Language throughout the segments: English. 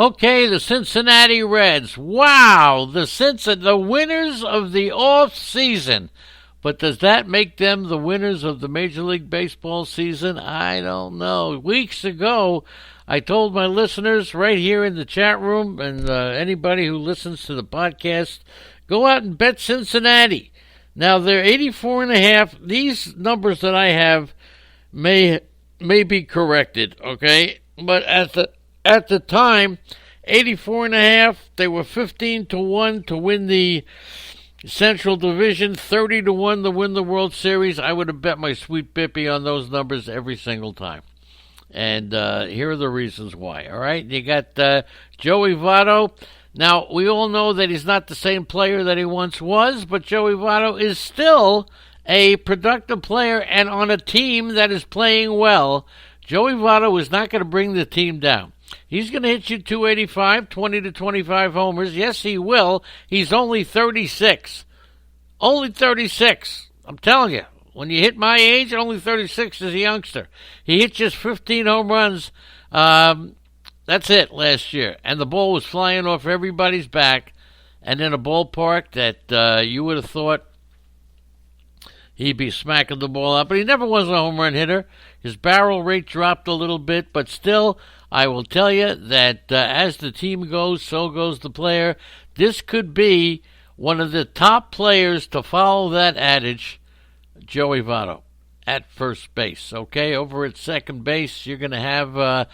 Okay, the Cincinnati Reds. Wow, the winners of the off season. But does that make them the winners of the Major League Baseball season? I don't know. Weeks ago, I told my listeners right here in the chat room and anybody who listens to the podcast, go out and bet Cincinnati. Now, they're 84.5. These numbers that I have may be corrected, okay? But at the time, 84.5, they were 15-1 to win the Central Division, 30-1 to win the World Series. I would have bet my sweet bippy on those numbers every single time. And here are the reasons why, all right? You got Joey Votto. Now, we all know that he's not the same player that he once was, but Joey Votto is still a productive player and on a team that is playing well. Joey Votto is not going to bring the team down. He's going to hit you 285, 20 to 25 homers. Yes, he will. He's only 36. Only 36. I'm telling you. When you hit my age, only 36 is a youngster. He hit just 15 home runs. That's it last year. And the ball was flying off everybody's back. And in a ballpark that you would have thought he'd be smacking the ball out. But he never was a home run hitter. His barrel rate dropped a little bit. But still, I will tell you that as the team goes, so goes the player. This could be one of the top players to follow that adage, Joey Votto, at first base. Okay, over at second base, you're going to have,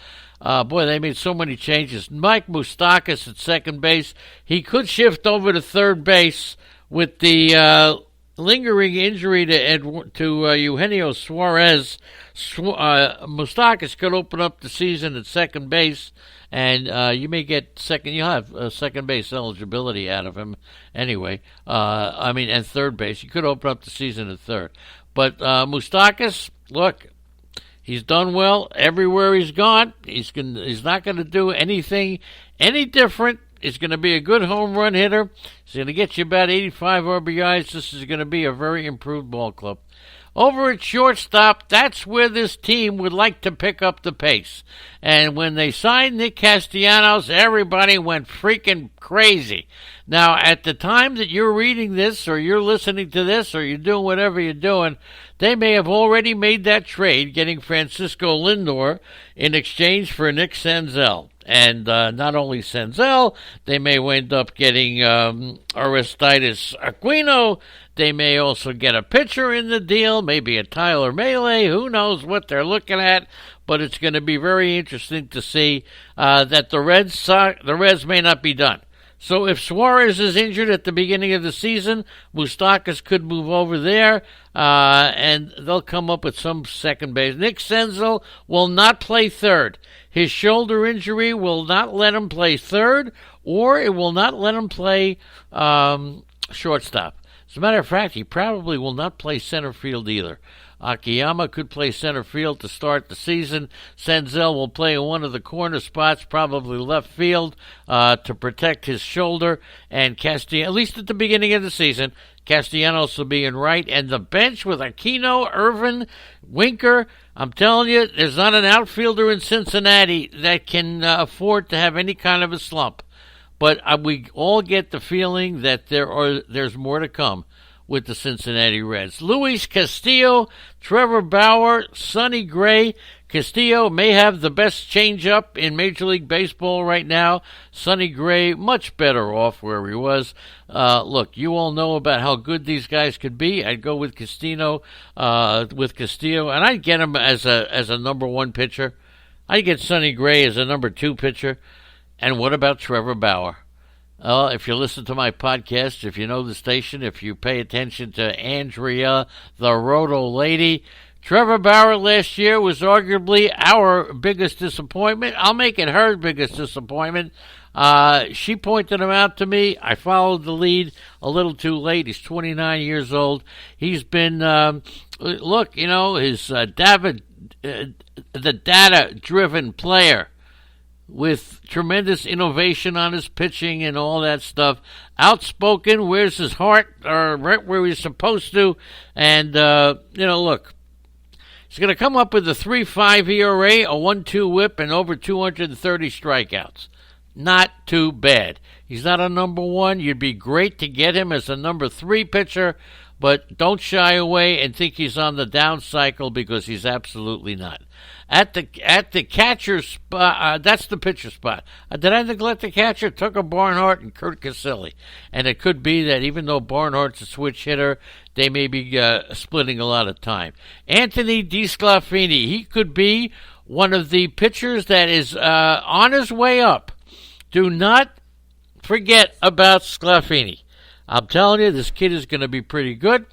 boy, they made so many changes. Mike Moustakas at second base. He could shift over to third base with the lingering injury to Eugenio Suarez. Moustakas could open up the season at second base, and you may get you'll have second base eligibility out of him anyway. And third base. You could open up the season at third. But Moustakas, look, he's done well everywhere he's gone. He's not going to do anything any different. He's going to be a good home run hitter. He's going to get you about 85 RBIs. This is going to be a very improved ball club. Over at shortstop, that's where this team would like to pick up the pace. And when they signed Nick Castellanos, everybody went freaking crazy. Now, at the time that you're reading this, or you're listening to this, or you're doing whatever you're doing, they may have already made that trade, getting Francisco Lindor in exchange for Nick Senzel. And not only Senzel, they may wind up getting Aristides Aquino. They may also get a pitcher in the deal, maybe a Tyler Mahle. Who knows what they're looking at? But it's going to be very interesting to see that the Reds may not be done. So if Suarez is injured at the beginning of the season, Moustakas could move over there, and they'll come up with some second base. Nick Senzel will not play third. His shoulder injury will not let him play third, or it will not let him play shortstop. As a matter of fact, he probably will not play center field either. Akiyama could play center field to start the season. Senzel will play in one of the corner spots, probably left field, to protect his shoulder. And Castellanos, at least at the beginning of the season, Castellanos will be in right. And the bench with Aquino, Irvin, Winker, I'm telling you, there's not an outfielder in Cincinnati that can afford to have any kind of a slump. But we all get the feeling that there's more to come with the Cincinnati Reds. Luis Castillo, Trevor Bauer, Sonny Gray. Castillo may have the best changeup in Major League Baseball right now. Sonny Gray, much better off where he was. Look, you all know about how good these guys could be. I'd go with Castillo, and I'd get him as a number one pitcher. I'd get Sonny Gray as a number two pitcher. And what about Trevor Bauer? If you listen to my podcast, if you know the station, if you pay attention to Andrea, the Roto Lady, Trevor Bauer last year was arguably our biggest disappointment. I'll make it her biggest disappointment. She pointed him out to me. I followed the lead a little too late. He's 29 years old. He's been, his the data-driven player, with tremendous innovation on his pitching and all that stuff. Outspoken, wears his heart right where he's supposed to. And, look, he's going to come up with a 3.5 ERA, a 1.2 whip, and over 230 strikeouts. not too bad. He's not a number one. You'd be great to get him as a number 3 pitcher, but don't shy away and think he's on the down cycle, because he's absolutely not. At the catcher spot, that's the pitcher spot. Did I neglect the catcher? Tucker Barnhart and Kurt Casilli. And it could be that even though Barnhart's a switch hitter, they may be splitting a lot of time. Anthony DeSclafani, he could be one of the pitchers that is on his way up. Do not forget about Sclafani. I'm telling you, this kid is going to be pretty good.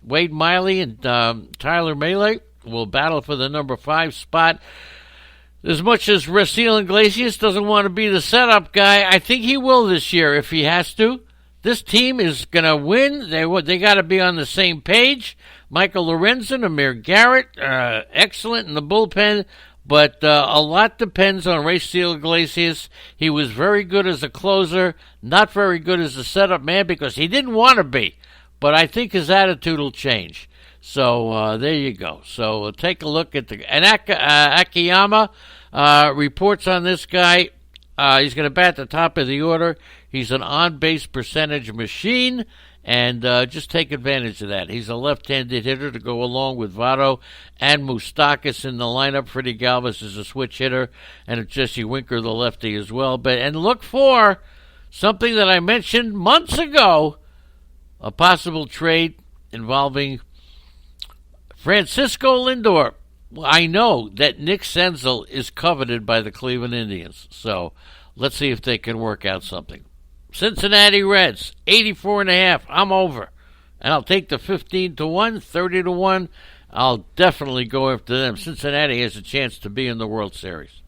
Wade Miley and Tyler Mahle will battle for the number 5 spot. As much as Raisel Iglesias doesn't want to be the setup guy, I think he will this year if he has to. This team is going to win. They got to be on the same page. Michael Lorenzen, Amir Garrett, excellent in the bullpen. But a lot depends on Raisel Iglesias. He was very good as a closer, not very good as a setup man because he didn't want to be. But I think his attitude will change. So there you go. So take a look at Akiyama reports on this guy. He's going to bat the top of the order. He's an on-base percentage machine. And just take advantage of that. He's a left-handed hitter to go along with Votto and Moustakas in the lineup. Freddie Galvis is a switch hitter, and Jesse Winker the lefty as well. And look for something that I mentioned months ago, a possible trade involving Francisco Lindor. Well, I know that Nick Senzel is coveted by the Cleveland Indians, so let's see if they can work out something. Cincinnati Reds, 84.5. I'm over. And I'll take the 15-1, 30-1. I'll definitely go after them. Cincinnati has a chance to be in the World Series.